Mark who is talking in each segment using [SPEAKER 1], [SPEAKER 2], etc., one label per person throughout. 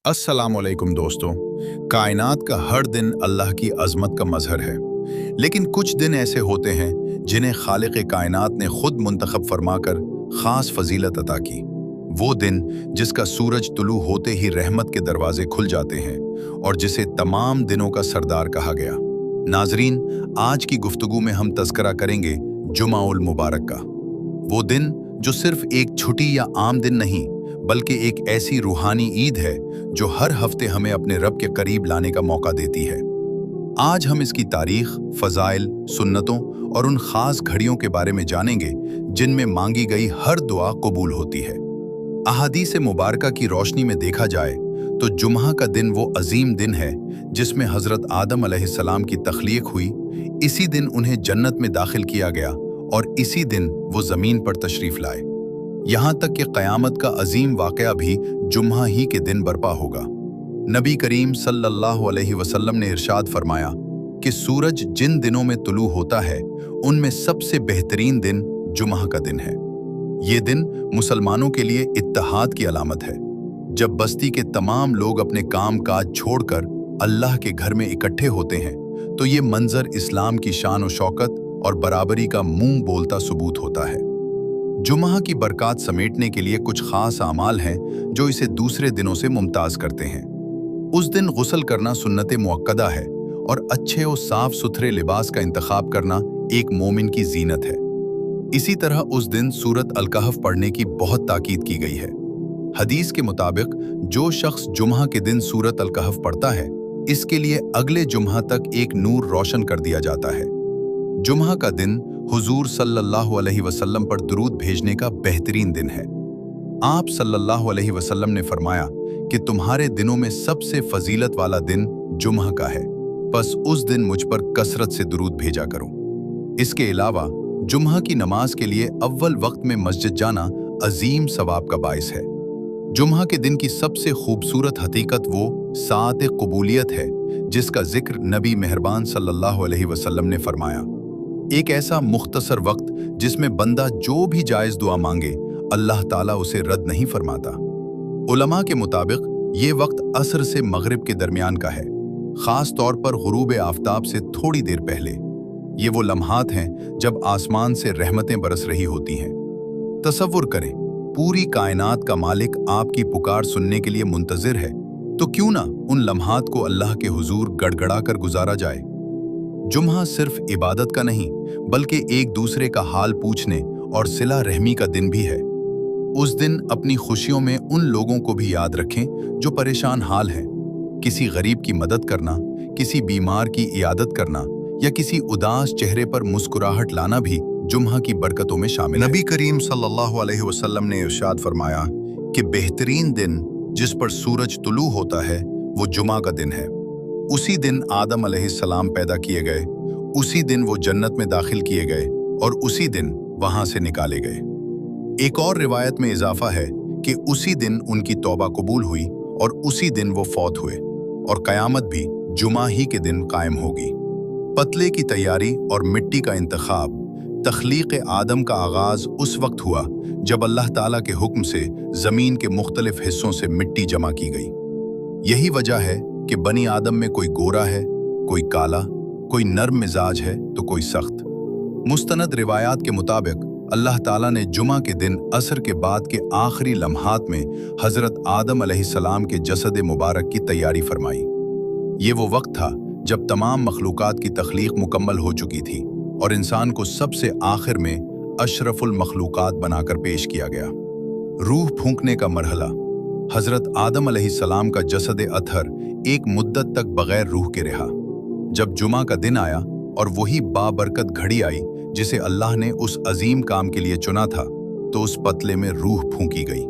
[SPEAKER 1] अस्सलामुअलैकुम दोस्तों। कायनात का हर दिन अल्लाह की अज़मत का मज़हर है, लेकिन कुछ दिन ऐसे होते हैं जिन्हें खालिक़ कायनात ने खुद मुंतखब फरमाकर ख़ास फजीलत अता की। वो दिन जिसका सूरज तुलू होते ही रहमत के दरवाजे खुल जाते हैं और जिसे तमाम दिनों का सरदार कहा गया। नाज़रीन, आज की गुफ्तगू में हम तज़किरा करेंगे जुमा उल मुबारक का। वो दिन जो सिर्फ एक छुट्टी या आम दिन नहीं, बल्कि एक ऐसी रूहानी ईद है जो हर हफ्ते हमें अपने रब के करीब लाने का मौका देती है। आज हम इसकी तारीख, फजाइल, सुन्नतों और उन खास घड़ियों के बारे में जानेंगे जिनमें मांगी गई हर दुआ कबूल होती है। अहादीस मुबारका की रोशनी में देखा जाए तो जुम्हा का दिन वो अजीम दिन है जिसमें हजरत आदम अलैहिस्सलाम की तख्लीक हुई। इसी दिन उन्हें जन्नत में दाखिल किया गया और इसी दिन वो जमीन पर तशरीफ लाए। यहाँ तक कि क़यामत का अजीम वाक़या भी जुम्हा ही के दिन बर्पा होगा। नबी करीम सल्लल्लाहु अलैहि वसल्लम ने इरशाद फरमाया कि सूरज जिन दिनों में तुलू होता है उनमें सबसे बेहतरीन दिन जुम्हा का दिन है। ये दिन मुसलमानों के लिए इत्तेहाद की अलामत है। जब बस्ती के तमाम लोग अपने काम काज छोड़कर अल्लाह के घर में इकट्ठे होते हैं तो ये मंजर इस्लाम की शान और शौकत और बराबरी का मुंह बोलता सबूत होता है। जुम्हा की बरक़ात समेटने के लिए कुछ खास आमाल हैं जो इसे दूसरे दिनों से मुमताज करते हैं। उस दिन गुस्ल करना सुन्नत मुअक्कदा है और अच्छे और साफ सुथरे लिबास का इंतखाब करना एक मोमिन की जीनत है। इसी तरह उस दिन सूरत अल कहफ पढ़ने की बहुत ताकीद की गई है। हदीस के मुताबिक जो शख्स जुम्हा के दिन सूरत अल कहफ पढ़ता है इसके लिए अगले जुम्हा तक एक नूर रोशन कर दिया जाता है। जुम्हा का दिन हुजूर सल्लल्लाहु अलैहि वसल्लम पर दुरूद भेजने का बेहतरीन दिन है। आप सल्लल्लाहु अलैहि वसल्लम ने फरमाया कि तुम्हारे दिनों में सबसे फजीलत वाला दिन जुम्हा का है, बस उस दिन मुझ पर कसरत से दुरूद भेजा करो। इसके अलावा जुम्हा की नमाज के लिए अव्वल वक्त में मस्जिद जाना अजीम सवाब का बाइस है। जुम्हा के दिन की सबसे खूबसूरत हकीकत वो सात कबूलियत है जिसका जिक्र नबी मेहरबान सल्लल्लाहु अलैहि वसल्लम ने फरमाया। एक ऐसा मुख्तसर वक्त जिसमें बंदा जो भी जायज़ दुआ मांगे अल्लाह ताला उसे रद्द नहीं फरमाता। उलमा के मुताबिक ये वक्त असर से मगरिब के दरमियान का है, ख़ास तौर पर गुरूब आफ्ताब से थोड़ी देर पहले। ये वो लम्हात हैं जब आसमान से रहमतें बरस रही होती हैं। तसव्वुर करें, पूरी कायनात का मालिक आपकी पुकार सुनने के लिए मुंतज़िर है, तो क्यों ना उन लम्हात को अल्लाह के हुजूर गड़गड़ा कर गुजारा जाए। जुम्हा सिर्फ इबादत का नहीं बल्कि एक दूसरे का हाल पूछने और सिला रहमी का दिन भी है। उस दिन अपनी खुशियों में उन लोगों को भी याद रखें जो परेशान हाल हैं। किसी गरीब की मदद करना, किसी बीमार की इयादत करना या किसी उदास चेहरे पर मुस्कुराहट लाना भी जुम्हा की बरकतों में शामिल है। नबी करीम सल्लल्लाहु अलैहि वसल्लम ने इरशाद फरमाया कि बेहतरीन दिन जिस पर सूरज तुलू होता है वो जुमा का दिन है। उसी दिन आदम अलैहिस्सलाम पैदा किए गए, उसी दिन वो जन्नत में दाखिल किए गए और उसी दिन वहां से निकाले गए। एक और रिवायत में इजाफा है कि उसी दिन उनकी तौबा कबूल हुई और उसी दिन वो फौत हुए और क़यामत भी जुमा ही के दिन कायम होगी। पतले की तैयारी और मिट्टी का इंतखाब, तख्लीक आदम का आगाज उस वक्त हुआ जब अल्लाह ताला के हुक्म से जमीन के मुख्तलिफ हिस्सों से मिट्टी जमा की गई। यही वजह है कि बनी आदम में कोई गोरा है, कोई काला, कोई नर्म मिजाज है तो कोई सख्त। मुस्तनद रिवायात के मुताबिक अल्लाह ताला ने जुमा के दिन असर के बाद के आखिरी लम्हात में हजरत आदम अलैहिस्सलाम के जसद मुबारक की तैयारी फरमाई। ये वो वक्त था जब तमाम मखलूकात की तख्लीक मुकम्मल हो चुकी थी और इंसान को सबसे आखिर में अशरफुल मखलूकात बनाकर पेश किया गया। रूह फूंकने का मरहला। हजरत आदम अलैहिस्सलाम का जसद अतहर एक मुद्दत तक बगैर रूह के रहा। जब जुमा का दिन आया और वही बाबरकत घड़ी आई जिसे अल्लाह ने उस अजीम काम के लिए चुना था, तो उस पतले में रूह फूंकी गई।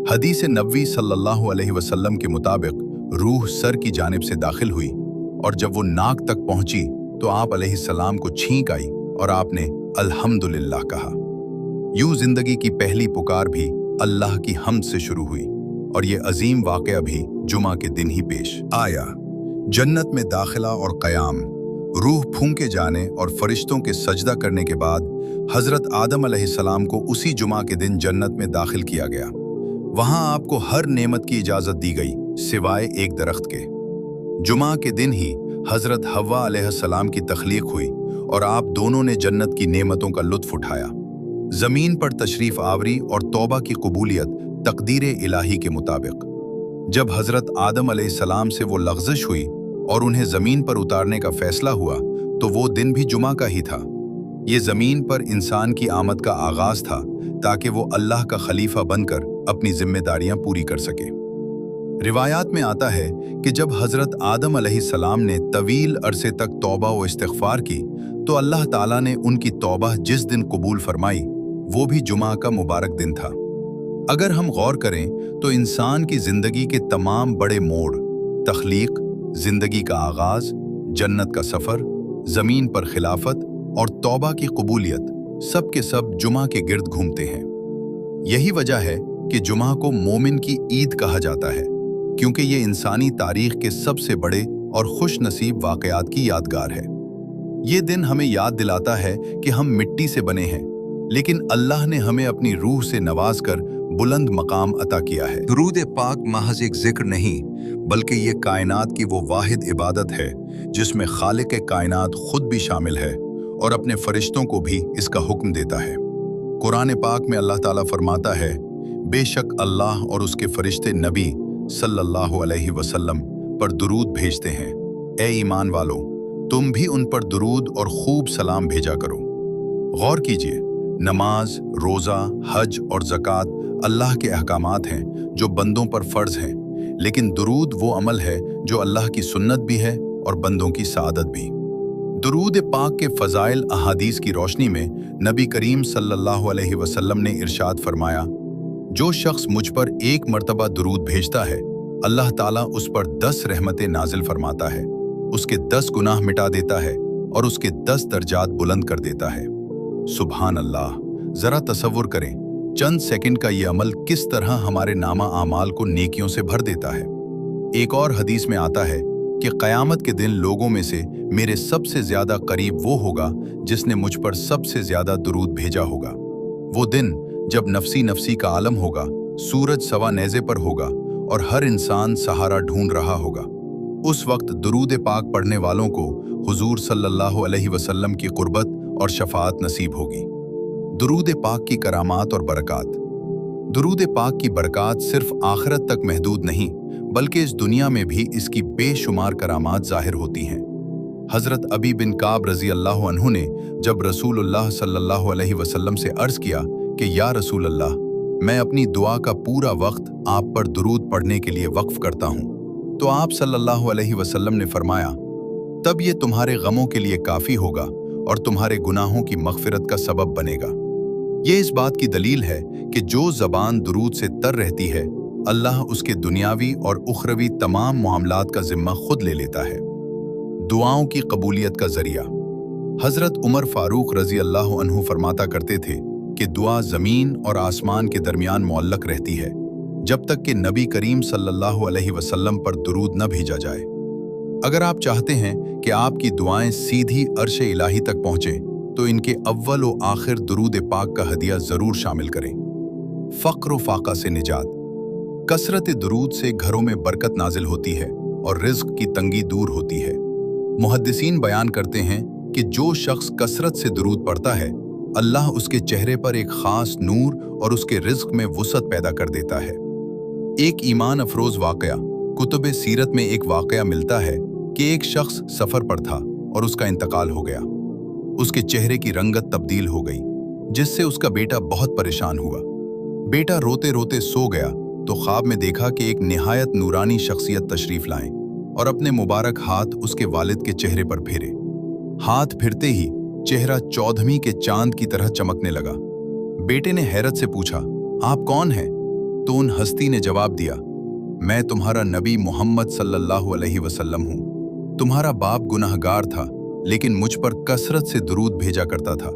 [SPEAKER 1] हदीस नबवी सल्लल्लाहु अलैहि वसल्लम के मुताबिक रूह सर की जानिब से दाखिल हुई और जब वो नाक तक पहुंची तो आप अलैहिस्सलाम को छींक आई और आपने अल्हम्दुलिल्लाह कहा। यूं जिंदगी की पहली पुकार भी अल्लाह की हम्द से शुरू हुई और ये अजीम वाक़या भी जुमा के दिन ही पेश आया। जन्नत में दाखिला और क़याम, रूह फूंके जाने और फरिश्तों के सजदा करने के बाद हजरत आदम अलैहिस्सलाम को उसी जुमा के दिन जन्नत में दाखिल किया गया। वहां आपको हर नेमत की इजाज़त दी गई सिवाय एक दरख्त के। जुमा के दिन ही हजरत हव्वा अलैहिस्सलाम की तख्लीक हुई और आप दोनों ने जन्नत की नेमतों का लुत्फ उठाया। जमीन पर तशरीफ आवरी और तौबा की कबूलियत तकदीर इलाही के मुताबिक। जब हजरत आदम अलैहिस्सलाम से वो लग़ज़श हुई और उन्हें जमीन पर उतारने का फैसला हुआ तो वो दिन भी जुमा का ही था। ये जमीन पर इंसान की आमद का आगाज था ताकि वो अल्लाह का खलीफा बनकर अपनी जिम्मेदारियां पूरी कर सके। रिवायात में आता है कि जब हजरत आदम अलैहिस्सलाम ने तवील अरसे तक तौबा व इस्तिग़फ़ार की तो अल्लाह ताला ने उनकी तौबा जिस दिन कबूल फरमाई वो भी जुमा का मुबारक दिन था। अगर हम गौर करें तो इंसान की जिंदगी के तमाम बड़े मोड़, तख्लीक, जिंदगी का आगाज, जन्नत का सफर, जमीन पर खिलाफत और तौबा की कबूलियत सब के सब जुमा के गिर्द घूमते हैं। यही वजह है कि जुमा को मोमिन की ईद कहा जाता है, क्योंकि ये इंसानी तारीख के सबसे बड़े और खुश नसीब वाक़यात की यादगार है। ये दिन हमें याद दिलाता है कि हम मिट्टी से बने हैं, लेकिन अल्लाह ने हमें अपनी रूह से नवाज कर बुलंद मकाम अता किया है। दुरूद पाक महज एक जिक्र नहीं, बल्कि ये कायनात की वो वाहिद इबादत है जिसमें खालिक कायनात खुद भी शामिल है और अपने फरिश्तों को भी इसका हुक्म देता है। कुरान पाक में अल्लाह ताला फरमाता है, बेशक अल्लाह और उसके फरिश्ते नबी सल्लल्लाहु अलैहि वसल्लम पर दुरूद भेजते हैं। ए ईमान वालों, तुम भी उन पर दुरूद और खूब सलाम भेजा करो। गौर कीजिए, नमाज, रोज़ा, हज और ज़कात अल्लाह के अहकामात हैं जो बंदों पर फ़र्ज़ हैं, लेकिन दुरूद वो अमल है जो अल्लाह की सुन्नत भी है और बंदों की सादत भी। दुरूद पाक के फ़ज़ाइल अहादीस की रोशनी में नबी करीम सल्लल्लाहु अलैहि वसल्लम ने इरशाद फरमाया, जो शख्स मुझ पर एक मर्तबा दुरूद भेजता है, अल्लाह ताला उस पर 10 रहमतें नाजिल फरमाता है, उसके 10 गुनाह मिटा देता है और उसके 10 दर्जात बुलंद कर देता है। सुभान अल्लाह! ज़रा तसव्वुर करें, चंद सेकंड का ये अमल किस तरह हमारे नामा आमाल को नेकियों से भर देता है। एक और हदीस में आता है कि क़यामत के दिन लोगों में से मेरे सबसे ज़्यादा करीब वो होगा जिसने मुझ पर सबसे ज़्यादा दुरूद भेजा होगा। वो दिन जब नफसी नफसी का आलम होगा, सूरज सवा नेज़े पर होगा और हर इंसान सहारा ढूंढ रहा होगा। उस वक्त दुरूद पाक पढ़ने वालों को हुजूर सल्लल्लाहु अलैहि वसल्लम की कुर्बत और शफाअत नसीब होगी। दुरूद पाक की करामात और बरक़ात। दुरूद पाक की बरक़ात सिर्फ आखिरत तक महदूद नहीं, बल्कि इस दुनिया में भी इसकी बेशुमार करामात ज़ाहिर होती हैं। हज़रत अबी बिन काब रज़ी अल्लाह अन्हु ने जब रसूलुल्लाह सल्लल्लाहु अलैहि वसल्लम से अर्ज़ किया कि या रसूल अल्लाह, मैं अपनी दुआ का पूरा वक्त आप पर दुरूद पढ़ने के लिए वक्फ करता हूँ, तो आप सल्लल्लाहु अलैहि वसल्लम ने फरमाया, तब ये तुम्हारे गमों के लिए काफ़ी होगा और तुम्हारे गुनाहों की मग़फ़िरत का सबब बनेगा। ये इस बात की दलील है कि जो ज़बान दुरूद से तर रहती है, अल्लाह उसके दुनियावी और उखरवी तमाम मामलात का ज़िम्मा खुद ले लेता है। दुआओं की कबूलियत का ज़रिया। हज़रत उमर फ़ारूक रज़ी अल्लाह अन्हु फरमाता करते थे कि दुआ ज़मीन और आसमान के दरमियान मुअल्लक रहती है जब तक कि नबी करीम सल्लल्लाहु अलैहि वसल्लम पर दुरूद न भेजा जाए। अगर आप चाहते हैं कि आपकी दुआएं सीधी अर्श इलाही तक पहुँचें तो इनके अव्वल व आखिर दुरूद पाक का हदिया ज़रूर शामिल करें। फ़क्र व फ़ाक़ा से निजात। कसरत दुरूद से घरों में बरकत नाजिल होती है और रिज़्क़ की तंगी दूर होती है। मुहद्दिसीन बयान करते हैं कि जो शख्स कसरत से दुरूद पढ़ता है, अल्लाह उसके चेहरे पर एक ख़ास नूर और उसके रिज़्क़ में वुसअत पैदा कर देता है। एक ईमान अफरोज़ वाक़या। कुतुब सीरत में एक वाक़या मिलता है कि एक शख्स सफ़र पर था और उसका इंतकाल हो गया। उसके चेहरे की रंगत तब्दील हो गई, जिससे उसका बेटा बहुत परेशान हुआ। बेटा रोते रोते सो गया तो ख्वाब में देखा कि एक निहायत नूरानी शख्सियत तशरीफ़ लाएं और अपने मुबारक हाथ उसके वालिद के चेहरे पर फेरे। हाथ फिरते ही चेहरा 14वीं के चांद की तरह चमकने लगा। बेटे ने हैरत से पूछा, आप कौन हैं? तो उन हस्ती ने जवाब दिया, मैं तुम्हारा नबी मोहम्मद सल्लल्लाहु अलैहि वसल्लम हूँ। तुम्हारा बाप गुनहगार था, लेकिन मुझ पर कसरत से दुरूद भेजा करता था।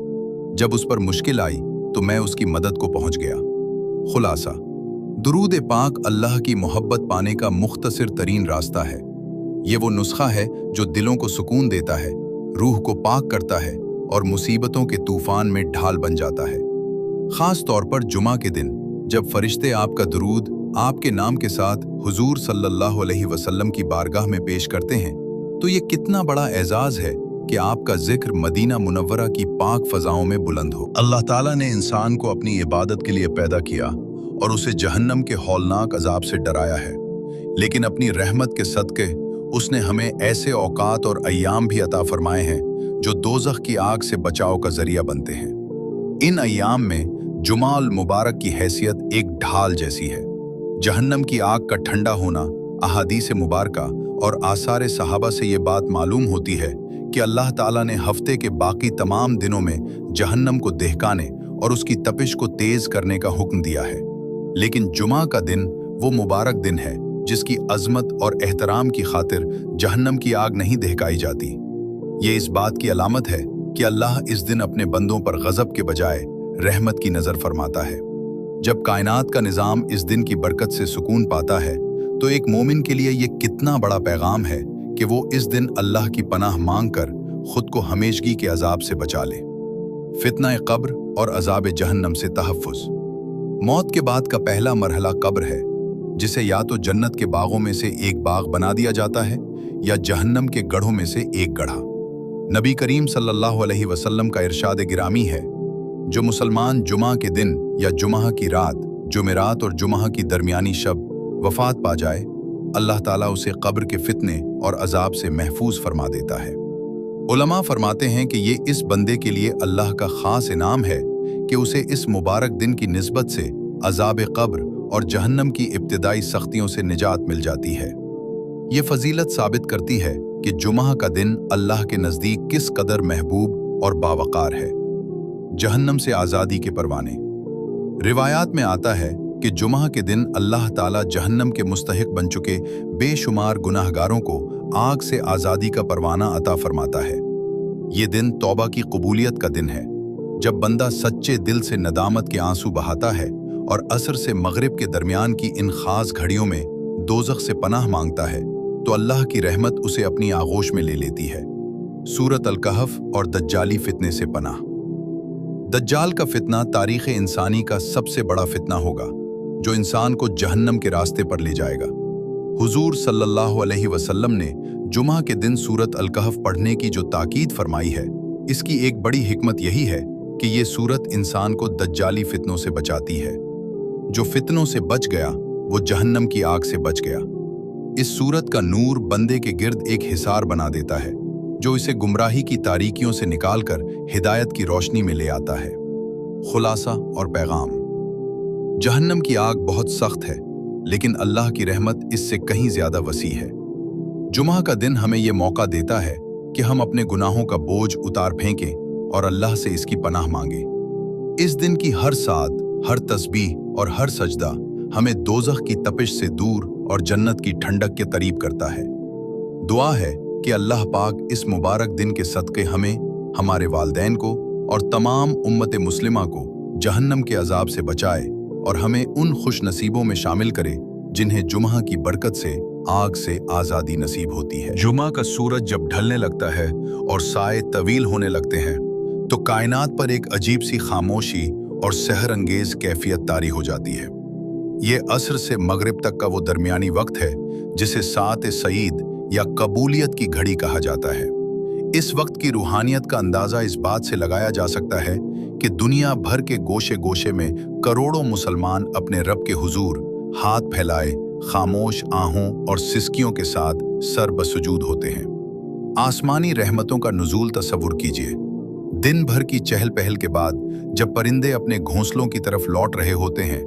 [SPEAKER 1] जब उस पर मुश्किल आई तो मैं उसकी मदद को पहुंच गया। खुलासा, दुरूद पाक अल्लाह की मोहब्बत पाने का मुख्तसर तरीन रास्ता है। ये वो नुस्खा है जो दिलों को सुकून देता है, रूह को पाक करता है और मुसीबतों के तूफान में ढाल बन जाता है। ख़ास तौर पर जुमा के दिन जब फरिश्ते आपका दुरूद आपके नाम के साथ हुजूर सल्लल्लाहु अलैहि वसल्लम की बारगाह में पेश करते हैं, तो ये कितना बड़ा एजाज है कि आपका जिक्र मदीना मुनव्वरा की पाक फजाओं में बुलंद हो। अल्लाह ताला ने इंसान को अपनी इबादत के लिए पैदा किया और उसे जहन्नम के हौलनाक अजाब से डराया है, लेकिन अपनी रहमत के सदके उसने हमें ऐसे औकात और अय्याम भी अता फरमाए हैं जो दोज़ख की आग से बचाव का जरिया बनते हैं। इन अय्याम में जुमाल मुबारक की हैसियत एक ढाल जैसी है। जहन्नम की आग का ठंडा होना, अहादीस मुबारका और आसार सहाबा से ये बात मालूम होती है कि अल्लाह ताला ने हफ्ते के बाकी तमाम दिनों में जहन्नम को दहकाने और उसकी तपिश को तेज करने का हुक्म दिया है, लेकिन जुमा का दिन वो मुबारक दिन है जिसकी अजमत और एहतराम की खातिर जहन्नम की आग नहीं दहकाई जाती। ये इस बात की अलामत है कि अल्लाह इस दिन अपने बंदों पर गजब के बजाय रहमत की नज़र फरमाता है। जब कायनात का निज़ाम इस दिन की बरकत से सुकून पाता है, तो एक मोमिन के लिए ये कितना बड़ा पैगाम है कि वो इस दिन अल्लाह की पनाह मांग कर खुद को हमेशगी के अजाब से बचा ले। फितना कब्र और अजाब जहन्नम से तहफ़्फ़ुज़। मौत के बाद का पहला मरहला कब्र है, जिसे या तो जन्नत के बागों में से एक बाग बना दिया जाता है या जहन्नम के गढ़ों में से एक गढ़ा। नबी करीम सल्लल्लाहु अलैहि वसल्लम का इरशाद गिरामी है, जो मुसलमान जुमा के दिन या जुमा की रात, जुमेरात और जुमा की दरमियानी शब वफात पा जाए, अल्लाह ताला उसे कब्र के फितने और अजाब से महफूज फरमा देता है। उलमा फरमाते हैं कि ये इस बंदे के लिए अल्लाह का खास इनाम है कि उसे इस मुबारक दिन की निस्बत से अजाब कब्र और जहन्नम की इब्तिदाई सख्तियों से निजात मिल जाती है। ये फजीलत साबित करती है कि जुमा का दिन अल्लाह के नज़दीक किस कदर महबूब और बावकार है। जहन्नम से आज़ादी के परवाने। रिवायात में आता है कि जुमा के दिन अल्लाह ताला जहन्नम के मुस्तहिक बन चुके बेशुमार गुनाहगारों को आग से आज़ादी का परवाना अता फरमाता है। ये दिन तौबा की कबूलियत का दिन है, जब बंदा सच्चे दिल से नदामत के आंसू बहाता है और असर से मगरिब के दरमियान की इन खास घड़ियों में दोज़ख से पनाह मांगता है, तो अल्लाह की रहमत उसे अपनी आगोश में ले लेती है। सूरत अल-कहफ और दज्जाली फितने से पनाह। दज्जाल का फितना तारीख़ इंसानी का सबसे बड़ा फितना होगा, जो इंसान को जहन्नम के रास्ते पर ले जाएगा। हुजूर सल्लल्लाहु अलैहि वसल्लम ने जुमा के दिन सूरत अल-कहफ पढ़ने की जो ताकीद फरमाई है, इसकी एक बड़ी हिकमत यही है कि ये सूरत इंसान को दज्जाली फितनों से बचाती है। जो फितनों से बच गया वो जहन्नम की आग से बच गया। इस सूरत का नूर बंदे के गिर्द एक हिसार बना देता है, जो इसे गुमराही की तारीकियों से निकालकर हिदायत की रोशनी में ले आता है। खुलासा और पैगाम। जहन्नम की आग बहुत सख्त है, लेकिन अल्लाह की रहमत इससे कहीं ज्यादा वसी है। जुमा का दिन हमें यह मौका देता है कि हम अपने गुनाहों का बोझ उतार फेंकें और अल्लाह से इसकी पनाह मांगें। इस दिन की हर सात, हर तस्बीह और हर सजदा हमें दोज़ख की तपिश से दूर और जन्नत की ठंडक के करीब करता है। दुआ है कि अल्लाह पाक इस मुबारक दिन के सदक़े हमें, हमारे वालिदैन को और तमाम उम्मत मुस्लिमा को जहन्नम के अजाब से बचाए और हमें उन खुश नसीबों में शामिल करे जिन्हें जुमा की बरकत से आग से आज़ादी नसीब होती है। जुमा का सूरज जब ढलने लगता है और साए तवील होने लगते हैं, तो कायनात पर एक अजीब सी खामोशी और सहर अंगेज कैफियत तारी हो जाती है। ये असर से मगरिब तक का वो दरमियानी वक्त है जिसे सात सईद या कबूलियत की घड़ी कहा जाता है। इस वक्त की रूहानियत का अंदाज़ा इस बात से लगाया जा सकता है कि दुनिया भर के गोशे गोशे में करोड़ों मुसलमान अपने रब के हुजूर हाथ फैलाए खामोश आहों और सिसकियों के साथ सर बसुजूद होते हैं। आसमानी रहमतों का नुज़ूल तसव्वुर कीजिए। दिन भर की चहल पहल के बाद जब परिंदे अपने घोंसलों की तरफ लौट रहे होते हैं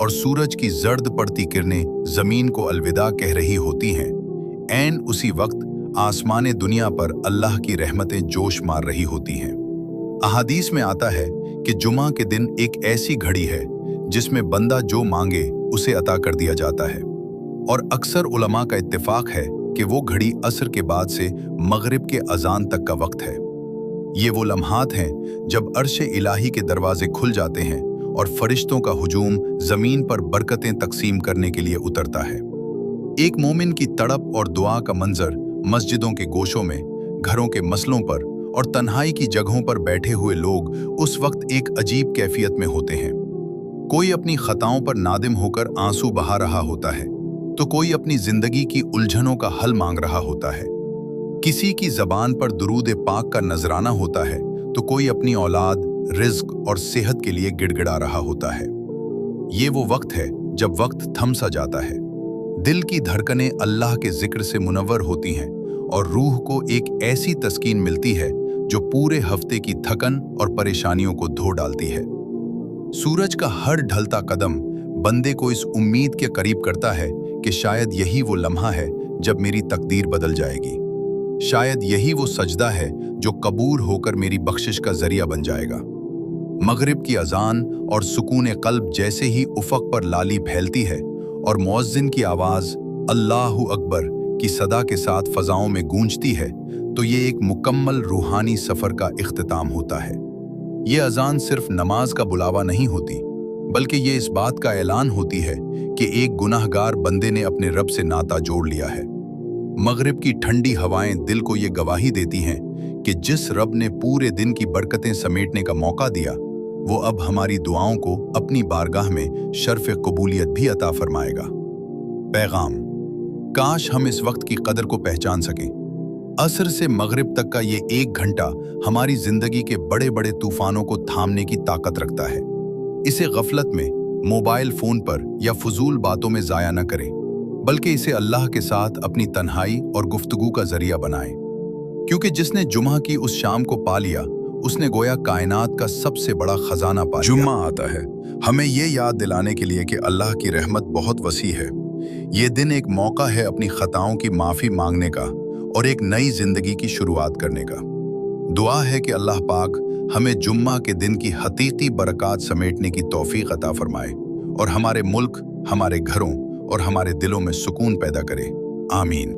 [SPEAKER 1] और सूरज की जर्द पड़ती किरणें जमीन को अलविदा कह रही होती हैं, ऐन उसी वक्त आसमाने दुनिया पर अल्लाह की रहमतें जोश मार रही होती हैं। अहादीस में आता है कि जुमा के दिन एक ऐसी घड़ी है जिसमें बंदा जो मांगे उसे अता कर दिया जाता है, और अक्सर उलमा का इत्तेफाक है कि वो घड़ी असर के बाद से मगरिब के अजान तक का वक्त है। ये वो लम्हात हैं जब अर्श इलाही के दरवाजे खुल जाते हैं और फरिश्तों का हुजूम जमीन पर बरकतें तकसीम करने के लिए उतरता है। एक मोमिन की तड़प और दुआ का मंजर मस्जिदों के गोशों में, घरों के मसलों पर और तन्हाई की जगहों पर बैठे हुए लोग उस वक्त एक अजीब कैफियत में होते हैं। कोई अपनी खताओं पर नादिम होकर आंसू बहा रहा होता है, तो कोई अपनी जिंदगी की उलझनों का हल मांग रहा होता है। किसी की जबान पर दुरूद पाक का नजराना होता है, तो कोई अपनी औलाद, रिज्क और सेहत के लिए गिड़गिड़ा रहा होता है। ये वो वक्त है जब वक्त थम सा जाता है, दिल की धड़कनें अल्लाह के जिक्र से मुनव्वर होती हैं और रूह को एक ऐसी तस्कीन मिलती है जो पूरे हफ्ते की थकन और परेशानियों को धो डालती है। सूरज का हर ढलता कदम बंदे को इस उम्मीद के करीब करता है कि शायद यही वो लम्हा है जब मेरी तकदीर बदल जाएगी। शायद यही वो सजदा है जो कबूल होकर मेरी बख्शिश का जरिया बन जाएगा। मगरिब की अजान और सुकून कल्ब जैसे ही उफक पर लाली फैलती है और मुअज्जिन की आवाज़ अल्लाहु अकबर की सदा के साथ फजाओं में गूंजती है, तो ये एक मुकम्मल रूहानी सफ़र का इख्तिताम होता है। ये अजान सिर्फ नमाज का बुलावा नहीं होती, बल्कि ये इस बात का ऐलान होती है कि एक गुनाहगार बंदे ने अपने रब से नाता जोड़ लिया है। मगरिब की ठंडी हवाएं दिल को ये गवाही देती हैं कि जिस रब ने पूरे दिन की बरकतें समेटने का मौका दिया, वो अब हमारी दुआओं को अपनी बारगाह में शर्फ कबूलियत भी अता फरमाएगा। पैगाम: काश हम इस वक्त की कदर को पहचान सकें। असर से मगरिब तक का ये 1 घंटा हमारी जिंदगी के बड़े बड़े तूफानों को थामने की ताकत रखता है। इसे गफलत में, मोबाइल फोन पर या फजूल बातों में जाया न करें, बल्कि इसे अल्लाह के साथ अपनी तन्हाई और गुफ्तगू का जरिया बनाएं। क्योंकि जिसने जुम्मा की उस शाम को पा लिया, उसने गोया कायनात का सबसे बड़ा खजाना पा लिया। जुम्मा आता है हमें ये याद दिलाने के लिए कि अल्लाह की रहमत बहुत वसी है। ये दिन एक मौका है अपनी खताओं की माफ़ी मांगने का और एक नई जिंदगी की शुरुआत करने का। दुआ है कि अल्लाह पाक हमें जुम्मा के दिन की हकीकी बरक़ात समेटने की तौफीक अता फरमाए और हमारे मुल्क, हमारे घरों और हमारे दिलों में सुकून पैदा करे। आमीन।